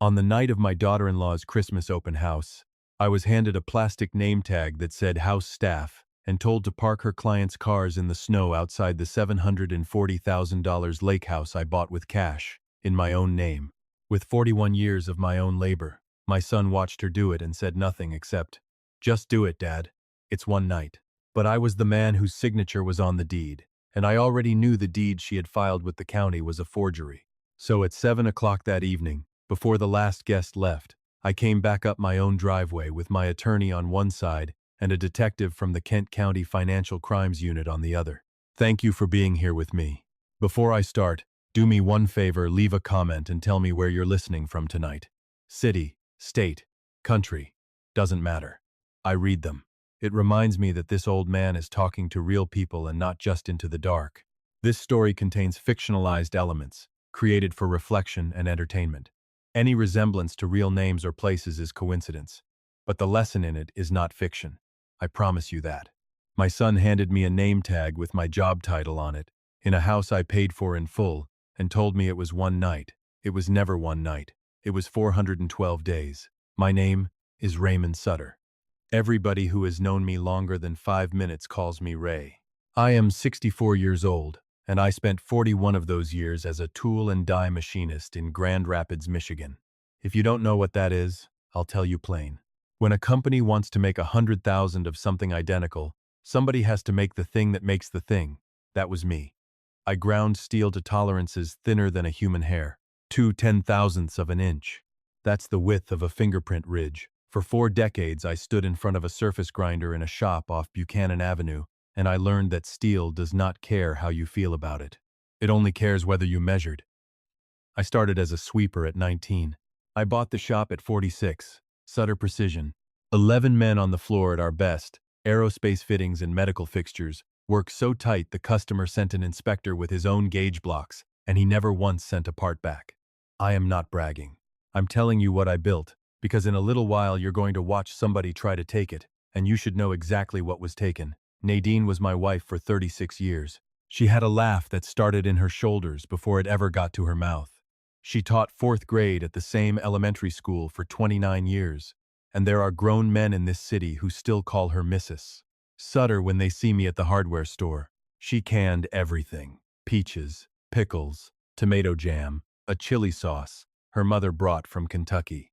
On the night of my daughter-in-law's Christmas open house, I was handed a plastic name tag that said house staff and told to park her clients' cars in the snow outside the $740,000 lake house I bought with cash, in my own name. With 41 years of my own labor, my son watched her do it and said nothing except, "Just do it, Dad. It's one night." But I was the man whose signature was on the deed, and I already knew the deed she had filed with the county was a forgery. So at 7 o'clock that evening, before the last guest left, I came back up my own driveway with my attorney on one side and a detective from the Kent County Financial Crimes Unit on the other. Thank you for being here with me. Before I start, do me one favor, leave a comment and tell me where you're listening from tonight. City, state, country, doesn't matter. I read them. It reminds me that this old man is talking to real people and not just into the dark. This story contains fictionalized elements, created for reflection and entertainment. Any resemblance to real names or places is coincidence, but the lesson in it is not fiction. I promise you that. My son handed me a name tag with my job title on it, in a house I paid for in full, and told me it was one night. It was never one night. It was 412 days. My name is Raymond Sutter. Everybody who has known me longer than 5 minutes calls me Ray. I am 64 years old, and I spent 41 of those years as a tool and die machinist in Grand Rapids, Michigan. If you don't know what that is, I'll tell you plain. When a company wants to make 100,000 of something identical, somebody has to make the thing that makes the thing. That was me. I ground steel to tolerances thinner than a human hair, 2/10,000ths of an inch. That's the width of a fingerprint ridge. For 4 decades, I stood in front of a surface grinder in a shop off Buchanan Avenue, and I learned that steel does not care how you feel about it. It only cares whether you measured. I started as a sweeper at 19. I bought the shop at 46, Sutter Precision. 11 men on the floor at our best, aerospace fittings and medical fixtures, worked so tight the customer sent an inspector with his own gauge blocks, and he never once sent a part back. I am not bragging. I'm telling you what I built, because in a little while you're going to watch somebody try to take it, and you should know exactly what was taken. Nadine was my wife for 36 years. She had a laugh that started in her shoulders before it ever got to her mouth. She taught 4th grade at the same elementary school for 29 years, and there are grown men in this city who still call her Mrs. Sutter when they see me at the hardware store. She canned everything: peaches, pickles, tomato jam, a chili sauce her mother brought from Kentucky.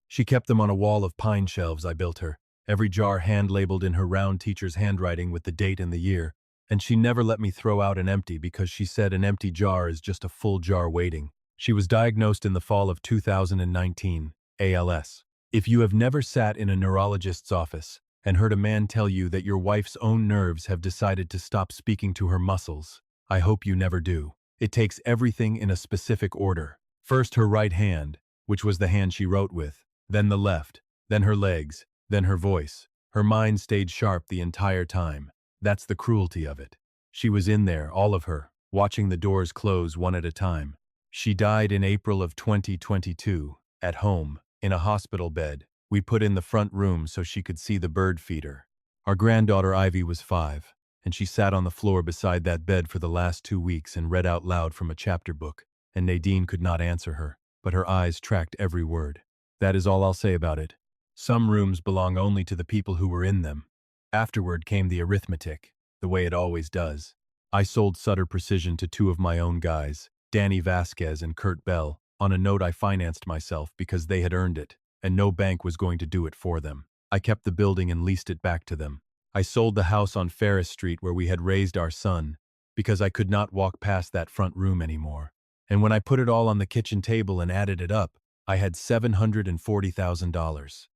She kept them on a wall of pine shelves I built her, every jar hand-labeled in her round teacher's handwriting with the date and the year, and she never let me throw out an empty because she said an empty jar is just a full jar waiting. She was diagnosed in the fall of 2019, ALS. If you have never sat in a neurologist's office and heard a man tell you that your wife's own nerves have decided to stop speaking to her muscles, I hope you never do. It takes everything in a specific order. First her right hand, which was the hand she wrote with, then the left, then her legs, then her voice. Her mind stayed sharp the entire time. That's the cruelty of it. She was in there, all of her, watching the doors close one at a time. She died in April of 2022, at home, in a hospital bed. We put in the front room so she could see the bird feeder. Our granddaughter Ivy was 5, and she sat on the floor beside that bed for the last 2 weeks and read out loud from a chapter book, and Nadine could not answer her, but her eyes tracked every word. That is all I'll say about it. Some rooms belong only to the people who were in them. Afterward came the arithmetic, the way it always does. I sold Sutter Precision to 2 of my own guys, Danny Vasquez and Kurt Bell, on a note I financed myself because they had earned it, and no bank was going to do it for them. I kept the building and leased it back to them. I sold the house on Ferris Street where we had raised our son, because I could not walk past that front room anymore. And when I put it all on the kitchen table and added it up, I had $740,000.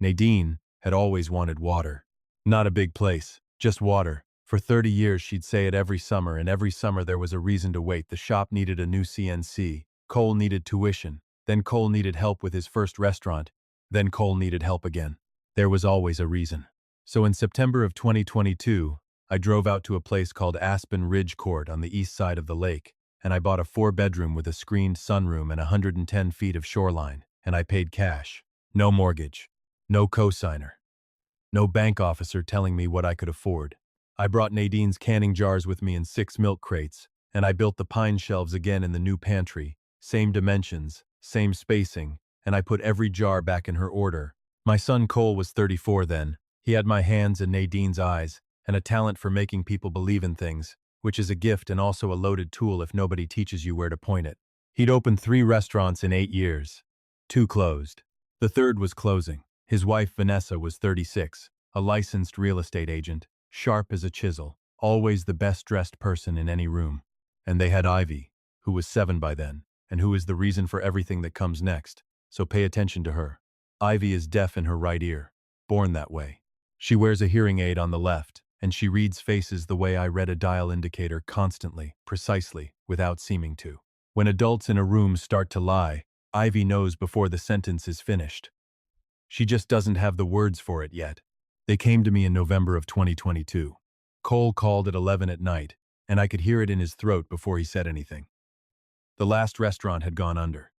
Nadine had always wanted water. Not a big place, just water. For 30 years she'd say it every summer, and every summer there was a reason to wait. The shop needed a new CNC, Cole needed tuition, then Cole needed help with his first restaurant, then Cole needed help again. There was always a reason. So in September of 2022, I drove out to a place called Aspen Ridge Court on the east side of the lake, and I bought a 4-bedroom with a screened sunroom and 110 feet of shoreline, and I paid cash. No mortgage. No cosigner. No bank officer telling me what I could afford. I brought Nadine's canning jars with me in 6 milk crates, and I built the pine shelves again in the new pantry, same dimensions, same spacing, and I put every jar back in her order. My son Cole was 34 then. He had my hands and Nadine's eyes, and a talent for making people believe in things, which is a gift and also a loaded tool if nobody teaches you where to point it. He'd opened 3 restaurants in 8 years. 2 closed. The third was closing. His wife Vanessa was 36, a licensed real estate agent, sharp as a chisel, always the best-dressed person in any room. And they had Ivy, who was 7 by then, and who is the reason for everything that comes next, so pay attention to her. Ivy is deaf in her right ear, born that way. She wears a hearing aid on the left, and she reads faces the way I read a dial indicator constantly, precisely, without seeming to. When adults in a room start to lie, Ivy knows before the sentence is finished. She just doesn't have the words for it yet. They came to me in November of 2022. Cole called at 11 at night, and I could hear it in his throat before he said anything. The last restaurant had gone under.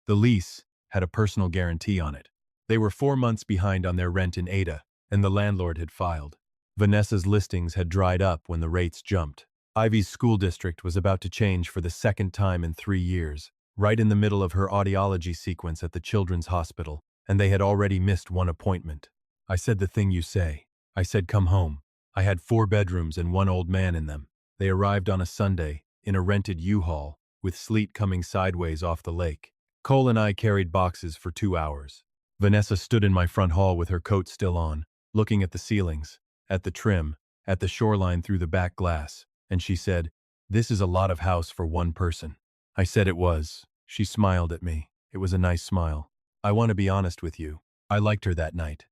The lease had a personal guarantee on it. They were 4 months behind on their rent in Ada, and the landlord had filed. Vanessa's listings had dried up when the rates jumped. Ivy's school district was about to change for the second time in 3 years, right in the middle of her audiology sequence at the children's hospital, and they had already missed 1 appointment. I said the thing you say. I said come home. I had 4 bedrooms and 1 old man in them. They arrived on a Sunday, in a rented U-Haul, with sleet coming sideways off the lake. Cole and I carried boxes for 2 hours. Vanessa stood in my front hall with her coat still on, looking at the ceilings, at the trim, at the shoreline through the back glass, and she said, "This is a lot of house for 1 person." I said it was. She smiled at me. It was a nice smile. I want to be honest with you. I liked her that night.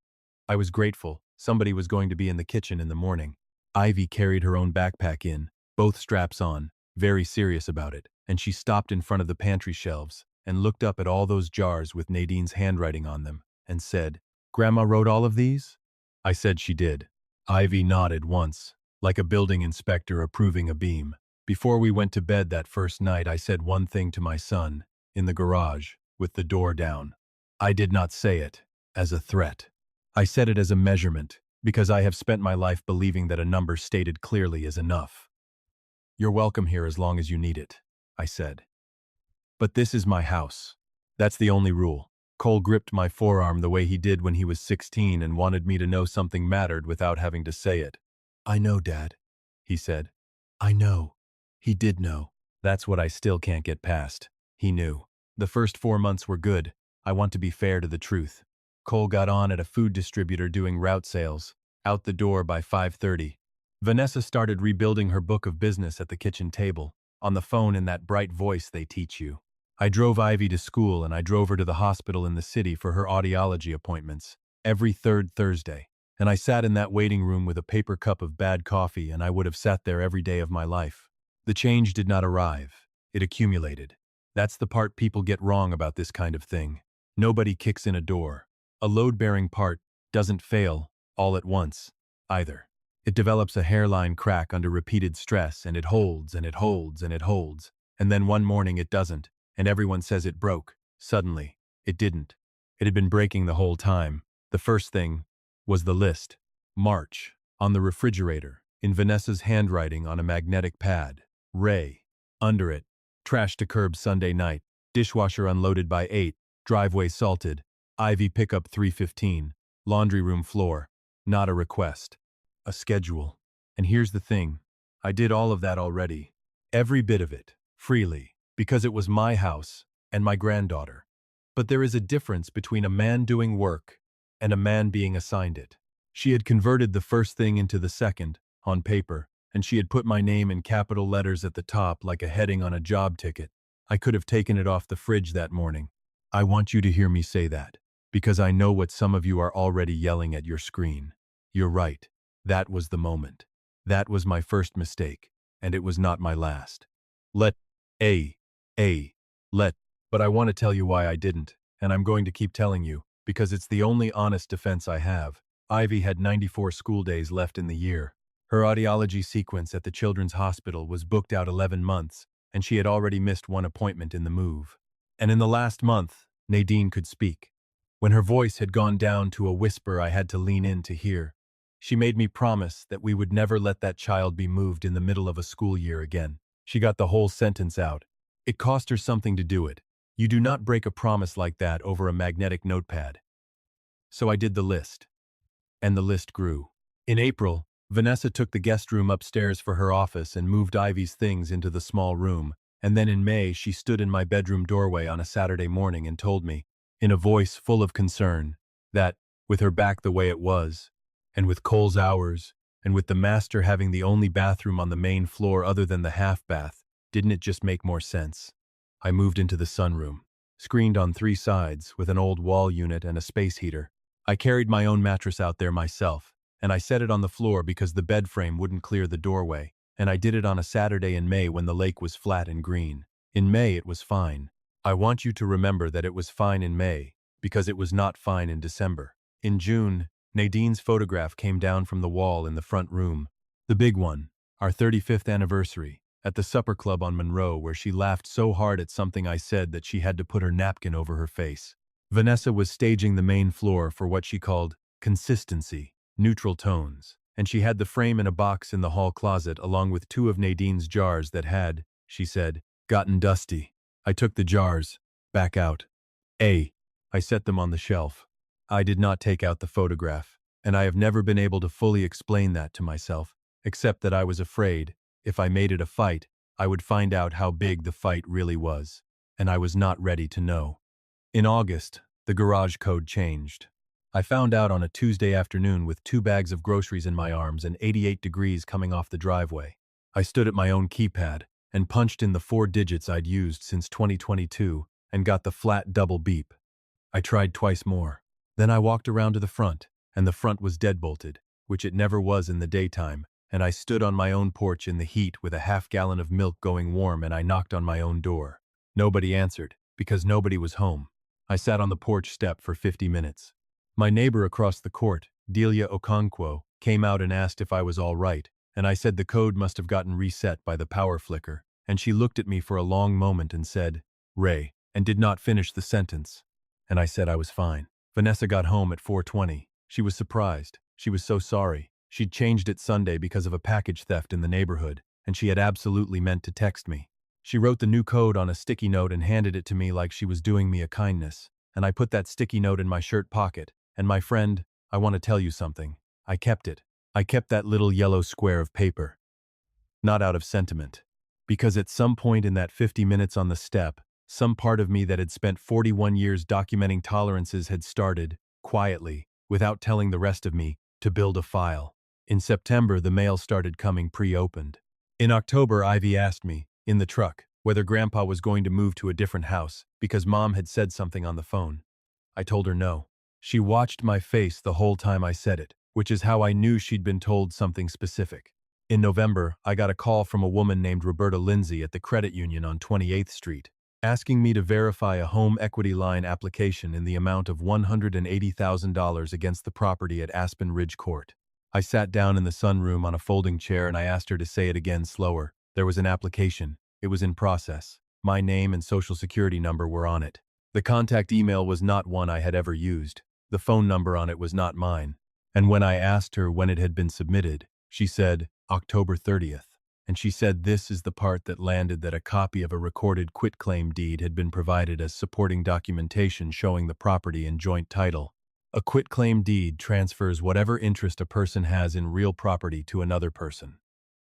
I was grateful. Somebody was going to be in the kitchen in the morning. Ivy carried her own backpack in, both straps on, very serious about it, and she stopped in front of the pantry shelves and looked up at all those jars with Nadine's handwriting on them and said, "Grandma wrote all of these?" I said she did. Ivy nodded once, like a building inspector approving a beam. Before we went to bed that first night, I said one thing to my son, in the garage, with the door down. I did not say it as a threat. I said it as a measurement, because I have spent my life believing that a number stated clearly is enough. "You're welcome here as long as you need it," I said. "But this is my house. That's the only rule." Cole gripped my forearm the way he did when he was 16 and wanted me to know something mattered without having to say it. "I know, Dad," he said. "I know." He did know. That's what I still can't get past. He knew. The first 4 months were good. I want to be fair to the truth. Cole got on at a food distributor doing route sales, out the door by 5:30. Vanessa started rebuilding her book of business at the kitchen table, on the phone in that bright voice they teach you. I drove Ivy to school and I drove her to the hospital in the city for her audiology appointments, every 3rd Thursday. And I sat in that waiting room with a paper cup of bad coffee, and I would have sat there every day of my life. The change did not arrive. It accumulated. That's the part people get wrong about this kind of thing. Nobody kicks in a door. A load-bearing part doesn't fail all at once, either. It develops a hairline crack under repeated stress, and it holds, and it holds, and it holds. And then one morning it doesn't, and everyone says it broke. Suddenly, it didn't. It had been breaking the whole time. The first thing was the list. March, on the refrigerator, in Vanessa's handwriting on a magnetic pad. Ray. Under it. Trash to curb Sunday night. Dishwasher unloaded by 8. Driveway salted. Ivy pickup 3:15. Laundry room floor. Not a request. A schedule. And here's the thing. I did all of that already. Every bit of it. Freely. Because it was my house and my granddaughter. But there is a difference between a man doing work and a man being assigned it. She had converted the first thing into the second, on paper, and she had put my name in capital letters at the top like a heading on a job ticket. I could have taken it off the fridge that morning. I want you to hear me say that, because I know what some of you are already yelling at your screen. You're right. That was the moment. That was my first mistake, and it was not my last. Let But I want to tell you why I didn't, and I'm going to keep telling you, because it's the only honest defense I have. Ivy had 94 school days left in the year. Her audiology sequence at the children's hospital was booked out 11 months, and she had already missed 1 appointment in the move. And in the last month, Nadine could speak. When her voice had gone down to a whisper I had to lean in to hear, she made me promise that we would never let that child be moved in the middle of a school year again. She got the whole sentence out. It cost her something to do it, You do not break a promise like that over a magnetic notepad. So I did the list. And the list grew. In April, Vanessa took the guest room upstairs for her office and moved Ivy's things into the small room, and then in May she stood in my bedroom doorway on a Saturday morning and told me, in a voice full of concern, that, with her back the way it was, and with Cole's hours, and with the master having the only bathroom on the main floor other than the half-bath, didn't it just make more sense? I moved into the sunroom, screened on 3 sides with an old wall unit and a space heater. I carried my own mattress out there myself, and I set it on the floor because the bed frame wouldn't clear the doorway, and I did it on a Saturday in May when the lake was flat and green. In May it was fine. I want you to remember that it was fine in May, because it was not fine in December. In June, Nadine's photograph came down from the wall in the front room. The big one, our 35th anniversary, at the supper club on Monroe where she laughed so hard at something I said that she had to put her napkin over her face. Vanessa was staging the main floor for what she called consistency, neutral tones, and she had the frame in a box in the hall closet along with 2 of Nadine's jars that had, she said, gotten dusty. I took the jars back out. I set them on the shelf. I did not take out the photograph, and I have never been able to fully explain that to myself, except that I was afraid, if I made it a fight, I would find out how big the fight really was, and I was not ready to know. In August, the garage code changed. I found out on a Tuesday afternoon with 2 bags of groceries in my arms and 88 degrees coming off the driveway. I stood at my own keypad and punched in the 4 digits I'd used since 2022 and got the flat double beep. I tried twice more. Then I walked around to the front, and the front was deadbolted, which it never was in the daytime, and I stood on my own porch in the heat with a half-gallon of milk going warm and I knocked on my own door. Nobody answered, because nobody was home. I sat on the porch step for 50 minutes. My neighbor across the court, Delia Okonkwo, came out and asked if I was all right, and I said the code must have gotten reset by the power flicker, and she looked at me for a long moment and said, "Ray," and did not finish the sentence. And I said I was fine. Vanessa got home at 4:20. She was surprised. She was so sorry. She'd changed it Sunday because of a package theft in the neighborhood, and she had absolutely meant to text me. She wrote the new code on a sticky note and handed it to me like she was doing me a kindness, and I put that sticky note in my shirt pocket, and my friend, I want to tell you something. I kept it. I kept that little yellow square of paper. Not out of sentiment. Because at some point in that 50 minutes on the step, some part of me that had spent 41 years documenting tolerances had started, quietly, without telling the rest of me, to build a file. In September, the mail started coming pre-opened. In October, Ivy asked me, in the truck, whether Grandpa was going to move to a different house because Mom had said something on the phone. I told her no. She watched my face the whole time I said it, which is how I knew she'd been told something specific. In November, I got a call from a woman named Roberta Lindsay at the credit union on 28th Street, asking me to verify a home equity line application in the amount of $180,000 against the property at Aspen Ridge Court. I sat down in the sunroom on a folding chair and I asked her to say it again slower. There was an application. It was in process. My name and social security number were on it. The contact email was not one I had ever used. The phone number on it was not mine. And when I asked her when it had been submitted, she said, October 30th. And she said this is the part that landed that a copy of a recorded quitclaim deed had been provided as supporting documentation showing the property in joint title. A quitclaim deed transfers whatever interest a person has in real property to another person.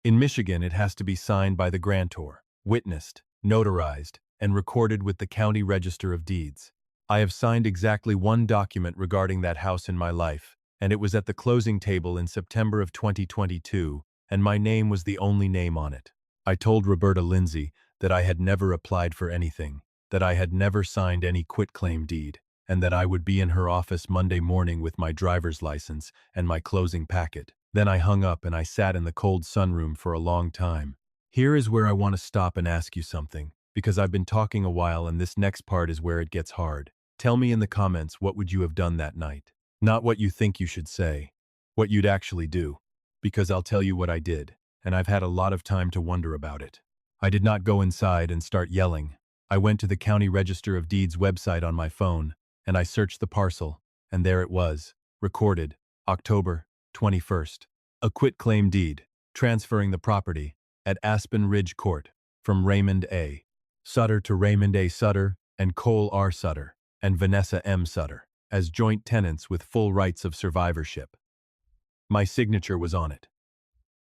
In Michigan, it has to be signed by the grantor, witnessed, notarized, and recorded with the County Register of Deeds. I have signed exactly one document regarding that house in my life, and it was at the closing table in September of 2022, and my name was the only name on it. I told Roberta Lindsay that I had never applied for anything, that I had never signed any quitclaim deed, and that I would be in her office Monday morning with my driver's license and my closing packet. Then I hung up and I sat in the cold sunroom for a long time. Here is where I want to stop and ask you something, because I've been talking a while and this next part is where it gets hard. Tell me in the comments what would you have done that night. Not what you think you should say, what you'd actually do. Because I'll tell you what I did, and I've had a lot of time to wonder about it. I did not go inside and start yelling. I went to the County Register of Deeds website on my phone, and I searched the parcel, and there it was, recorded, October 21st. A quitclaim deed, transferring the property, at Aspen Ridge Court, from Raymond A. Sutter to Raymond A. Sutter, and Cole R. Sutter, and Vanessa M. Sutter, as joint tenants with full rights of survivorship. My signature was on it.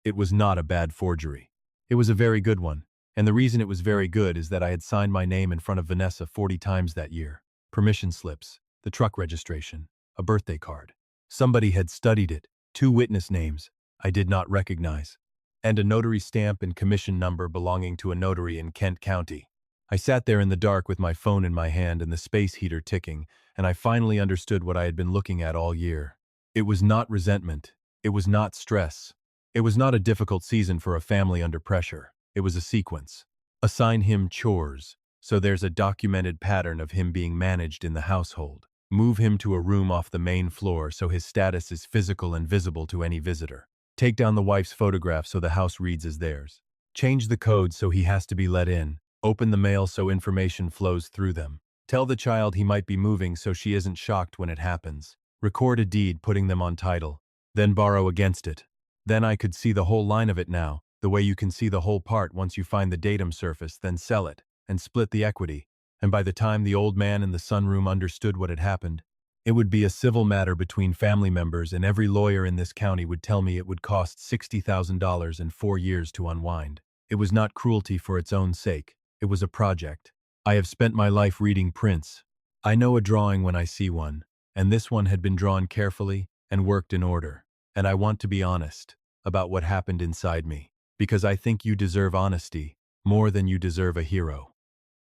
It was not a bad forgery. It was a very good one, and the reason it was very good is that I had signed my name in front of Vanessa 40 times that year. Permission slips, the truck registration, a birthday card. Somebody had studied it, 2 witness names I did not recognize, and a notary stamp and commission number belonging to a notary in Kent County. I sat there in the dark with my phone in my hand and the space heater ticking, and I finally understood what I had been looking at all year. It was not resentment. It was not stress. It was not a difficult season for a family under pressure. It was a sequence. Assign him chores, so there's a documented pattern of him being managed in the household. Move him to a room off the main floor so his status is physical and visible to any visitor. Take down the wife's photograph so the house reads as theirs. Change the code so he has to be let in. Open the mail so information flows through them. Tell the child he might be moving so she isn't shocked when it happens. Record a deed putting them on title. Then borrow against it. Then I could see the whole line of it now, the way you can see the whole part once you find the datum surface, then sell it, and split the equity. And by the time the old man in the sunroom understood what had happened, it would be a civil matter between family members, and every lawyer in this county would tell me it would cost $60,000 and 4 years to unwind. It was not cruelty for its own sake. It was a project. I have spent my life reading prints. I know a drawing when I see one, and this one had been drawn carefully and worked in order. And I want to be honest about what happened inside me, because I think you deserve honesty more than you deserve a hero.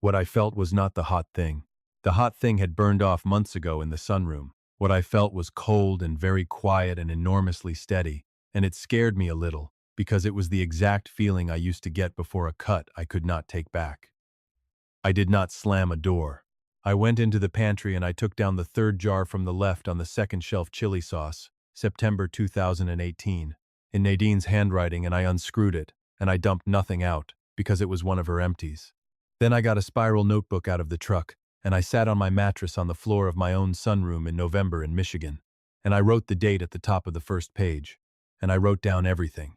What I felt was not the hot thing. The hot thing had burned off months ago in the sunroom. What I felt was cold and very quiet and enormously steady, and it scared me a little, because it was the exact feeling I used to get before a cut I could not take back. I did not slam a door. I went into the pantry and I took down the 3rd jar from the left on the 2nd shelf chili sauce, September 2018, in Nadine's handwriting, and I unscrewed it, and I dumped nothing out, because it was one of her empties. Then I got a spiral notebook out of the truck, and I sat on my mattress on the floor of my own sunroom in November in Michigan, and I wrote the date at the top of the first page, and I wrote down everything.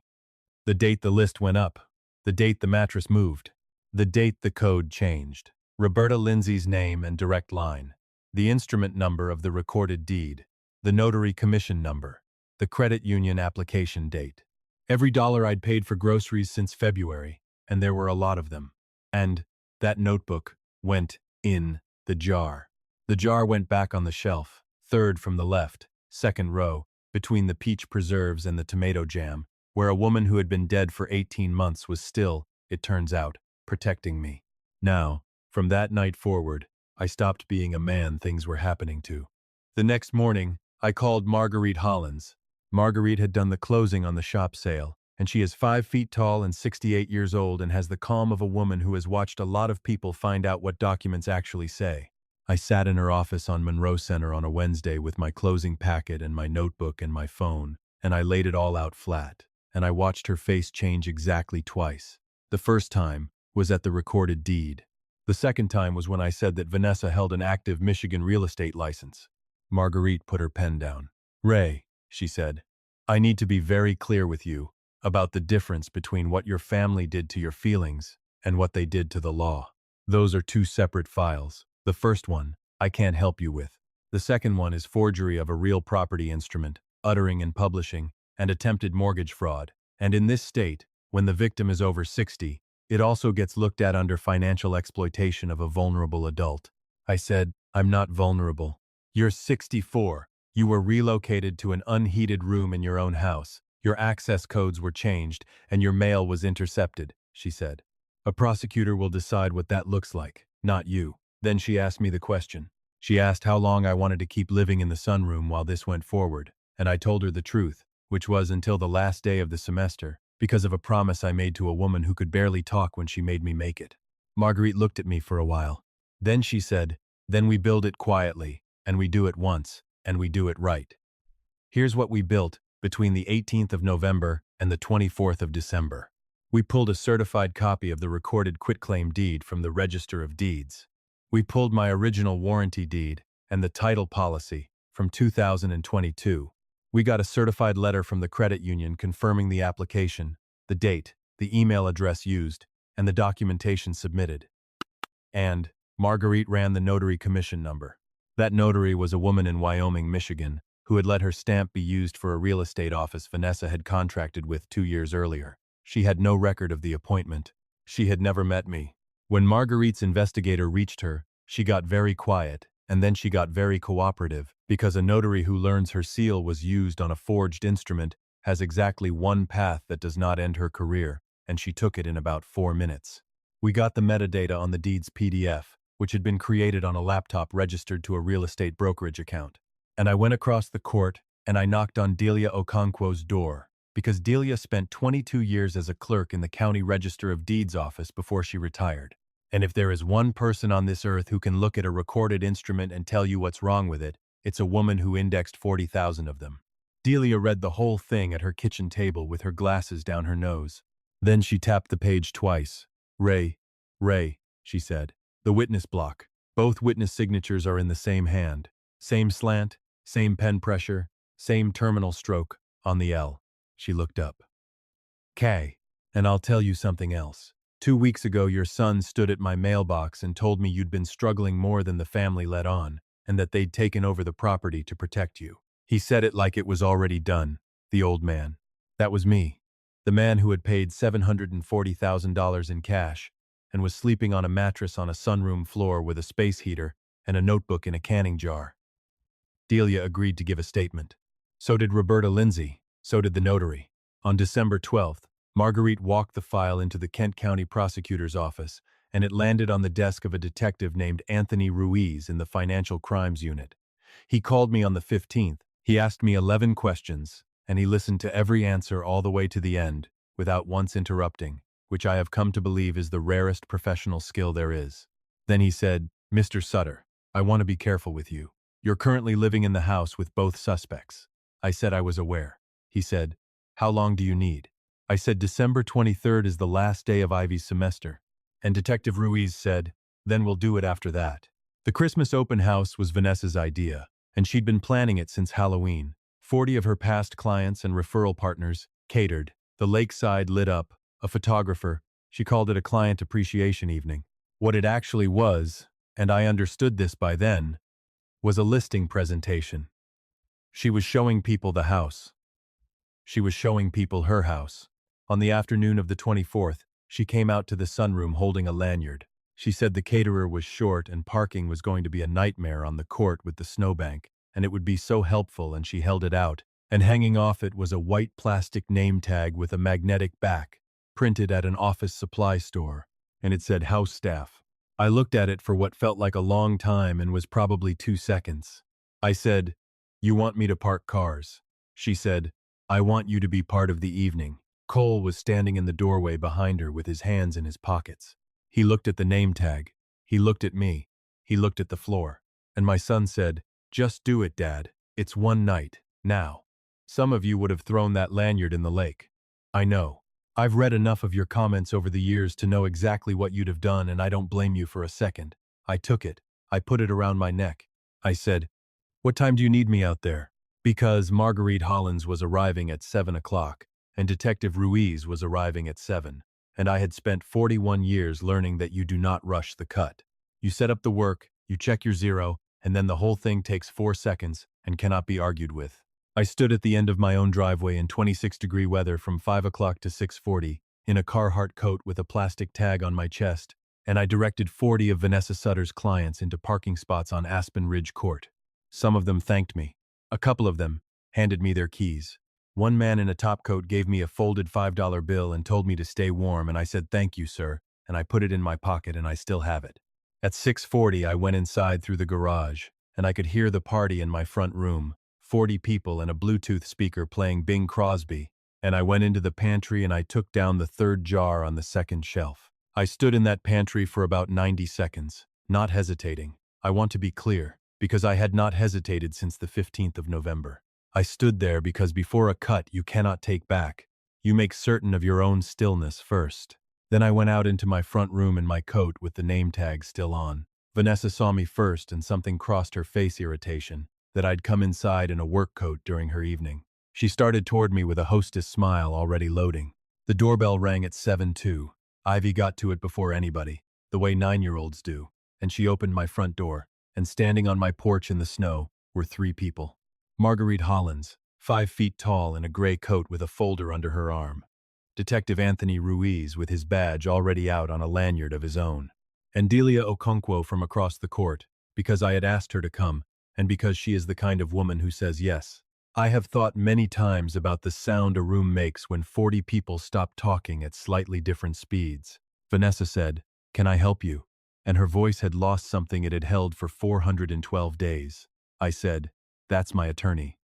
The date the list went up, the date the mattress moved, the date the code changed, Roberta Lindsay's name and direct line, the instrument number of the recorded deed, the notary commission number, the credit union application date, every dollar I'd paid for groceries since February, and there were a lot of them. And that notebook went in the jar. The jar went back on the shelf, 3rd from the left, 2nd row, between the peach preserves and the tomato jam, where a woman who had been dead for 18 months was still, it turns out, protecting me. Now, from that night forward, I stopped being a man things were happening to. The next morning, I called Marguerite Hollins. Marguerite had done the closing on the shop sale, and she is 5 feet tall and 68 years old and has the calm of a woman who has watched a lot of people find out what documents actually say. I sat in her office on Monroe Center on a Wednesday with my closing packet and my notebook and my phone, and I laid it all out flat, and I watched her face change exactly twice. The first time was at the recorded deed. The second time was when I said that Vanessa held an active Michigan real estate license. Marguerite put her pen down. "Ray," she said, "I need to be very clear with you about the difference between what your family did to your feelings and what they did to the law. Those are 2 separate files. The first one, I can't help you with. The second one is forgery of a real property instrument, uttering and publishing, and attempted mortgage fraud. And in this state, when the victim is over 60, it also gets looked at under financial exploitation of a vulnerable adult." I said, "I'm not vulnerable. You're 64. You were relocated to an unheated room in your own house. Your access codes were changed, and your mail was intercepted," she said. "A prosecutor will decide what that looks like, not you." Then she asked me the question. She asked how long I wanted to keep living in the sunroom while this went forward, and I told her the truth, which was until the last day of the semester, because of a promise I made to a woman who could barely talk when she made me make it. Marguerite looked at me for a while. Then she said, "Then we build it quietly, and we do it once, and we do it right." Here's what we built between the 18th of November and the 24th of December. We pulled a certified copy of the recorded quitclaim deed from the Register of Deeds. We pulled my original warranty deed and the title policy from 2022. We got a certified letter from the credit union confirming the application, the date, the email address used, and the documentation submitted. And, Marguerite ran the notary commission number. That notary was a woman in Wyoming, Michigan, who had let her stamp be used for a real estate office Vanessa had contracted with 2 years earlier. She had no record of the appointment. She had never met me. When Marguerite's investigator reached her, she got very quiet, and then she got very cooperative, because a notary who learns her seal was used on a forged instrument has exactly one path that does not end her career, and she took it in about 4 minutes. We got the metadata on the deed's PDF, which had been created on a laptop registered to a real estate brokerage account. And I went across the court, and I knocked on Delia Okonkwo's door, because Delia spent 22 years as a clerk in the County Register of Deeds office before she retired. And if there is one person on this earth who can look at a recorded instrument and tell you what's wrong with it, it's a woman who indexed 40,000 of them. Delia read the whole thing at her kitchen table with her glasses down her nose. Then she tapped the page twice. Ray, she said. The witness block. Both witness signatures are in the same hand. Same slant, same pen pressure, same terminal stroke, on the L. She looked up. K. And I'll tell you something else. 2 weeks ago your son stood at my mailbox and told me you'd been struggling more than the family let on, and that they'd taken over the property to protect you. He said it like it was already done, the old man. That was me. The man who had paid $740,000 in cash, and was sleeping on a mattress on a sunroom floor with a space heater and a notebook in a canning jar. Delia agreed to give a statement. So did Roberta Lindsay. So did the notary. On December 12th, Marguerite walked the file into the Kent County Prosecutor's office, and it landed on the desk of a detective named Anthony Ruiz in the Financial Crimes Unit. He called me on the 15th. He asked me 11 questions, and he listened to every answer all the way to the end, without once interrupting, which I have come to believe is the rarest professional skill there is. Then he said, Mr. Sutter, I want to be careful with you. You're currently living in the house with both suspects. I said I was aware. He said, how long do you need? I said December 23rd is the last day of Ivy's semester. And Detective Ruiz said, then we'll do it after that. The Christmas open house was Vanessa's idea, and she'd been planning it since Halloween. 40 of her past clients and referral partners catered. The lakeside lit up. A photographer. She called it a client appreciation evening. What it actually was, and I understood this by then, was a listing presentation. She was showing people the house. She was showing people her house. On the afternoon of the 24th, she came out to the sunroom holding a lanyard. She said the caterer was short and parking was going to be a nightmare on the court with the snowbank, and it would be so helpful, and she held it out, and hanging off it was a white plastic name tag with a magnetic back, printed at an office supply store, and it said house staff. I looked at it for what felt like a long time and was probably 2 seconds. I said, you want me to park cars? She said, I want you to be part of the evening. Cole was standing in the doorway behind her with his hands in his pockets. He looked at the name tag. He looked at me. He looked at the floor. And my son said, just do it, Dad. It's one night, now. Some of you would have thrown that lanyard in the lake. I know. I've read enough of your comments over the years to know exactly what you'd have done, and I don't blame you for a second. I took it. I put it around my neck. I said, what time do you need me out there? Because Marguerite Hollins was arriving at 7 o'clock, and Detective Ruiz was arriving at 7, and I had spent 41 years learning that you do not rush the cut. You set up the work, you check your zero, and then the whole thing takes 4 seconds and cannot be argued with. I stood at the end of my own driveway in 26-degree weather from 5 o'clock to 6:40, in a Carhartt coat with a plastic tag on my chest, and I directed 40 of Vanessa Sutter's clients into parking spots on Aspen Ridge Court. Some of them thanked me. A couple of them handed me their keys. One man in a topcoat gave me a folded $5 bill and told me to stay warm, and I said, thank you, sir, and I put it in my pocket, and I still have it. At 6:40, I went inside through the garage, and I could hear the party in my front room, 40 people and a Bluetooth speaker playing Bing Crosby, and I went into the pantry and I took down the third jar on the second shelf. I stood in that pantry for about 90 seconds, not hesitating. I want to be clear, because I had not hesitated since the 15th of November. I stood there because before a cut you cannot take back. You make certain of your own stillness first. Then I went out into my front room in my coat with the name tag still on. Vanessa saw me first and something crossed her face irritation, that I'd come inside in a work coat during her evening. She started toward me with a hostess smile already loading. The doorbell rang at 7:02. Ivy got to it before anybody, the way 9-year-olds do, and she opened my front door, and standing on my porch in the snow were 3 people. Marguerite Hollins, 5 feet tall in a gray coat with a folder under her arm. Detective Anthony Ruiz with his badge already out on a lanyard of his own. And Delia Okonkwo from across the court, because I had asked her to come, and because she is the kind of woman who says yes. I have thought many times about the sound a room makes when 40 people stop talking at slightly different speeds. Vanessa said, "Can I help you?" And her voice had lost something it had held for 412 days. I said, "That's my attorney."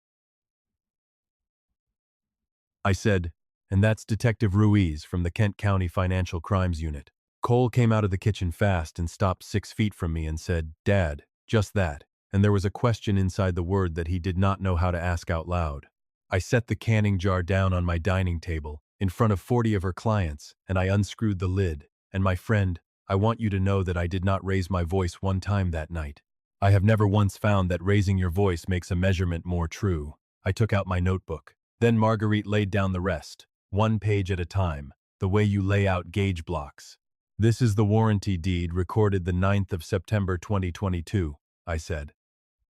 I said, "And that's Detective Ruiz from the Kent County Financial Crimes Unit." Cole came out of the kitchen fast and stopped 6 feet from me and said, "Dad, just that." And there was a question inside the word that he did not know how to ask out loud. I set the canning jar down on my dining table, in front of 40 of her clients, and I unscrewed the lid. And my friend, I want you to know that I did not raise my voice one time that night. I have never once found that raising your voice makes a measurement more true. I took out my notebook. Then Marguerite laid down the rest, 1 page at a time, the way you lay out gauge blocks. "This is the warranty deed recorded the 9th of September 2022, I said.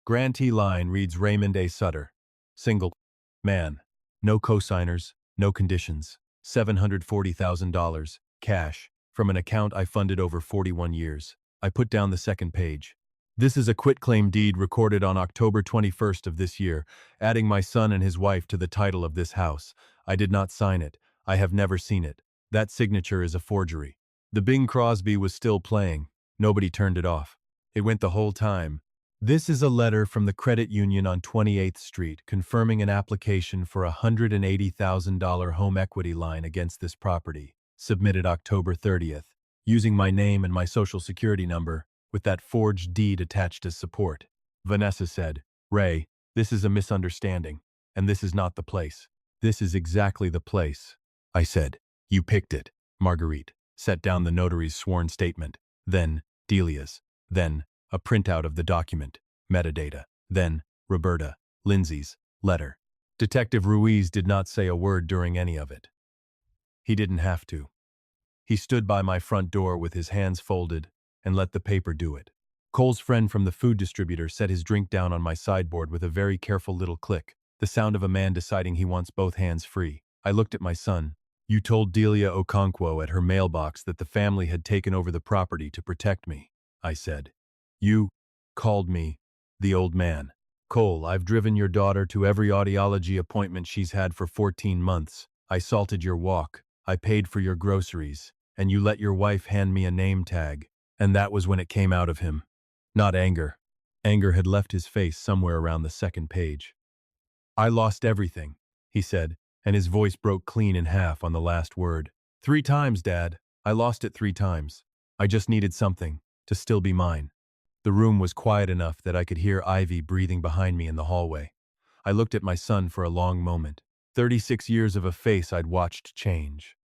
Grantee line reads Raymond A. Sutter. Single. Man. No cosigners, no conditions. $740,000, cash, from an account I funded over 41 years. I put down the second page. "This is a quitclaim deed recorded on October 21st of this year, adding my son and his wife to the title of this house. I did not sign it. I have never seen it. That signature is a forgery." The Bing Crosby was still playing. Nobody turned it off. It went the whole time. "This is a letter from the credit union on 28th Street confirming an application for a $180,000 home equity line against this property, submitted October 30th, using my name and my social security number, with that forged deed attached as support." Vanessa said, "Ray, this is a misunderstanding, and this is not the place." "This is exactly the place," I said. "You picked it." Marguerite set down the notary's sworn statement, then Delia's, then a printout of the document, metadata, then Roberta, Lindsay's, letter. Detective Ruiz did not say a word during any of it. He didn't have to. He stood by my front door with his hands folded and let the paper do it. Cole's friend from the food distributor set his drink down on my sideboard with a very careful little click, the sound of a man deciding he wants both hands free. I looked at my son. "You told Delia Okonkwo at her mailbox that the family had taken over the property to protect me," I said. "You called me the old man." "Cole, I've driven your daughter to every audiology appointment she's had for 14 months. I salted your walk. I paid for your groceries. And you let your wife hand me a name tag." And that was when it came out of him. Not anger. Anger had left his face somewhere around the second page. "I lost everything," he said, and his voice broke clean in half on the last word. "3 times, Dad. I lost it 3 times. I just needed something to still be mine." The room was quiet enough that I could hear Ivy breathing behind me in the hallway. I looked at my son for a long moment. 36 years of a face I'd watched change.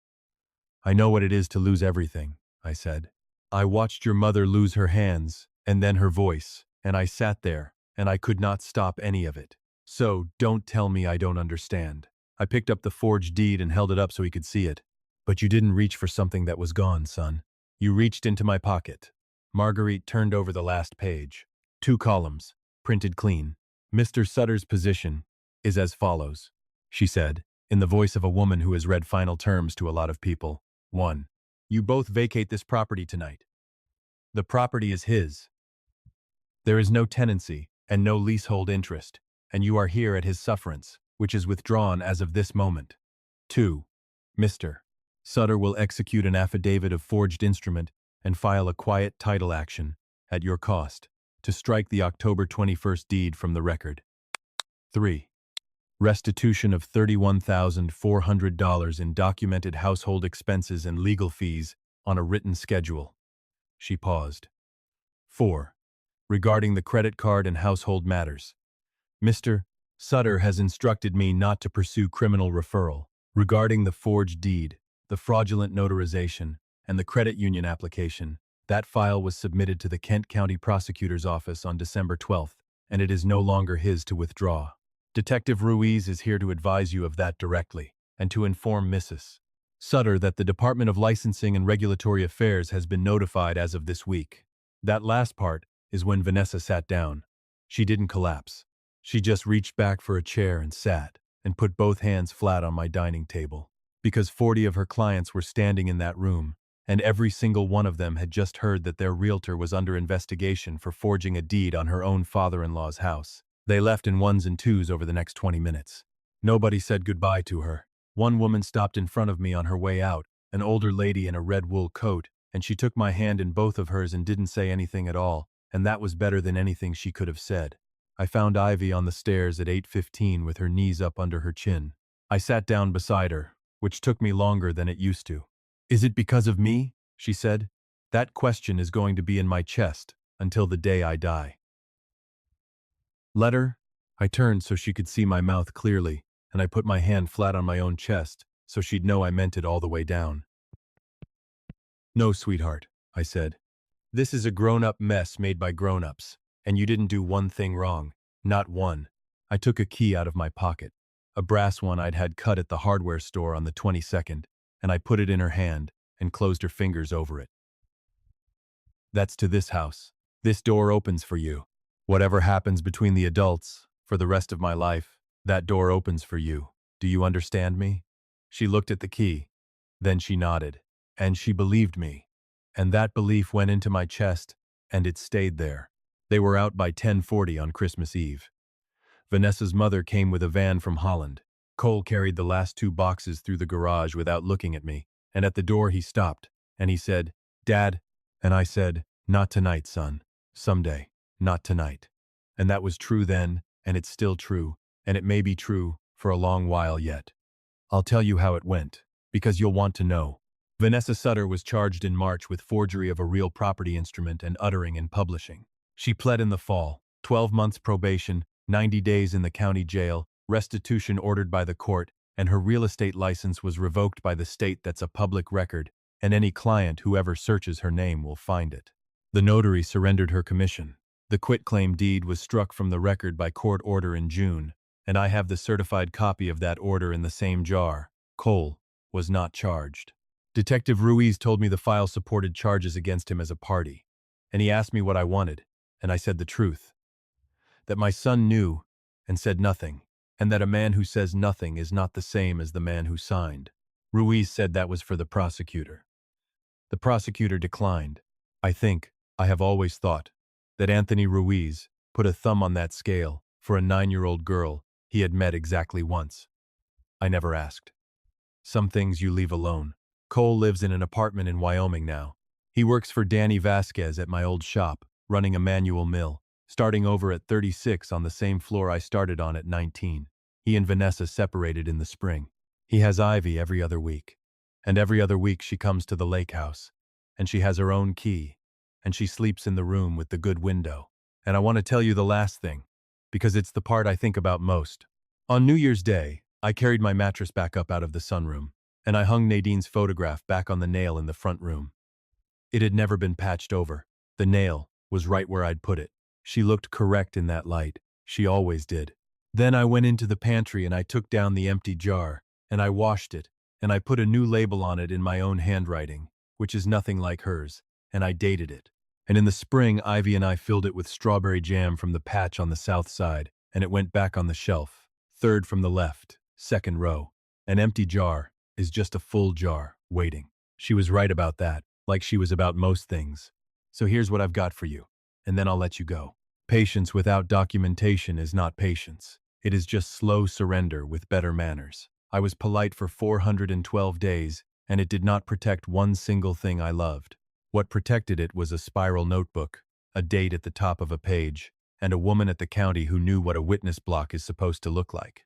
"I know what it is to lose everything," I said. "I watched your mother lose her hands, and then her voice, and I sat there, and I could not stop any of it. So don't tell me I don't understand." I picked up the forged deed and held it up so he could see it. "But you didn't reach for something that was gone, son. You reached into my pocket." Marguerite turned over the last page. 2 columns, printed clean. "Mr. Sutter's position is as follows," she said, in the voice of a woman who has read final terms to a lot of people. 1. You both vacate this property tonight. The property is his. There is no tenancy and no leasehold interest, and you are here at his sufferance, which is withdrawn as of this moment. 2. Mr. Sutter will execute an affidavit of forged instrument and file a quiet title action, at your cost, to strike the October 21st deed from the record. 3. Restitution of $31,400 in documented household expenses and legal fees on a written schedule. She paused. 4. Regarding the credit card and household matters. Mr. Sutter has instructed me not to pursue criminal referral. Regarding the forged deed, the fraudulent notarization, and the credit union application, that file was submitted to the Kent County Prosecutor's Office on December 12th, and it is no longer his to withdraw. Detective Ruiz is here to advise you of that directly, and to inform Mrs. Sutter that the Department of Licensing and Regulatory Affairs has been notified as of this week. That last part is when Vanessa sat down. She didn't collapse. She just reached back for a chair and sat, and put both hands flat on my dining table. Because 40 of her clients were standing in that room, and every single one of them had just heard that their realtor was under investigation for forging a deed on her own father-in-law's house. They left in ones and twos over the next 20 minutes. Nobody said goodbye to her. One woman stopped in front of me on her way out, an older lady in a red wool coat, and she took my hand in both of hers and didn't say anything at all, and that was better than anything she could have said. I found Ivy on the stairs at 8:15 with her knees up under her chin. I sat down beside her, which took me longer than it used to. "Is it because of me?" she said. "That question is going to be in my chest until the day I die." "Letter?" I turned so she could see my mouth clearly, and I put my hand flat on my own chest so she'd know I meant it all the way down. "No, sweetheart," I said. "This is a grown-up mess made by grown-ups, and you didn't do one thing wrong. Not one." I took a key out of my pocket, a brass one I'd had cut at the hardware store on the 22nd, and I put it in her hand and closed her fingers over it. "That's to this house. This door opens for you. Whatever happens between the adults, for the rest of my life, that door opens for you. Do you understand me?" She looked at the key. Then she nodded. And she believed me. And that belief went into my chest, and it stayed there. They were out by 10:40 on Christmas Eve. Vanessa's mother came with a van from Holland. Cole carried the last 2 boxes through the garage without looking at me, and at the door he stopped, and he said, "Dad," and I said, "Not tonight, son. Someday. Not tonight." And that was true then, and it's still true, and it may be true for a long while yet. I'll tell you how it went, because you'll want to know. Vanessa Sutter was charged in March with forgery of a real property instrument and uttering and publishing. She pled in the fall, 12 months probation, 90 days in the county jail, restitution ordered by the court, and her real estate license was revoked by the state. That's a public record, and any client who ever searches her name will find it. The notary surrendered her commission. The quitclaim deed was struck from the record by court order in June, and I have the certified copy of that order in the same jar. Cole was not charged. Detective Ruiz told me the file supported charges against him as a party, and he asked me what I wanted, and I said the truth. That my son knew and said nothing, and that a man who says nothing is not the same as the man who signed. Ruiz said that was for the prosecutor. The prosecutor declined. I have always thought, that Anthony Ruiz put a thumb on that scale for a 9-year-old girl he had met exactly once. I never asked. Some things you leave alone. Cole lives in an apartment in Wyoming now. He works for Danny Vasquez at my old shop, running a manual mill, starting over at 36 on the same floor I started on at 19. He and Vanessa separated in the spring. He has Ivy every other week. And every other week she comes to the lake house. And she has her own key. And she sleeps in the room with the good window. And I want to tell you the last thing, because it's the part I think about most. On New Year's Day, I carried my mattress back up out of the sunroom, and I hung Nadine's photograph back on the nail in the front room. It had never been patched over. The nail was right where I'd put it. She looked correct in that light. She always did. Then I went into the pantry and I took down the empty jar, and I washed it, and I put a new label on it in my own handwriting, which is nothing like hers, and I dated it. And in the spring, Ivy and I filled it with strawberry jam from the patch on the south side, and it went back on the shelf, third from the left, second row. An empty jar is just a full jar, waiting. She was right about that, like she was about most things. So here's what I've got for you, and then I'll let you go. Patience without documentation is not patience. It is just slow surrender with better manners. I was polite for 412 days, and it did not protect one single thing I loved. What protected it was a spiral notebook, a date at the top of a page, and a woman at the county who knew what a witness block is supposed to look like.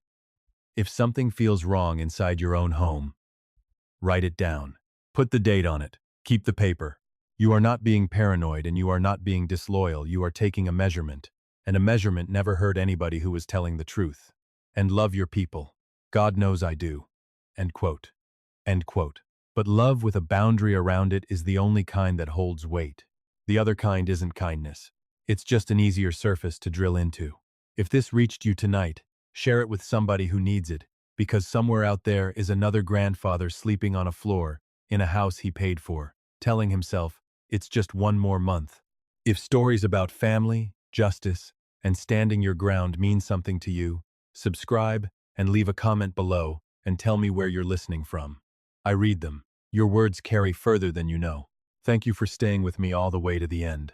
If something feels wrong inside your own home, write it down. Put the date on it. Keep the paper. You are not being paranoid and you are not being disloyal. You are taking a measurement, and a measurement never hurt anybody who was telling the truth. And love your people. God knows I do. End quote. End quote. But love with a boundary around it is the only kind that holds weight. The other kind isn't kindness. It's just an easier surface to drill into. If this reached you tonight, share it with somebody who needs it, because somewhere out there is another grandfather sleeping on a floor in a house he paid for, telling himself, it's just one more month. If stories about family, justice, and standing your ground mean something to you, subscribe and leave a comment below and tell me where you're listening from. I read them. Your words carry further than you know. Thank you for staying with me all the way to the end.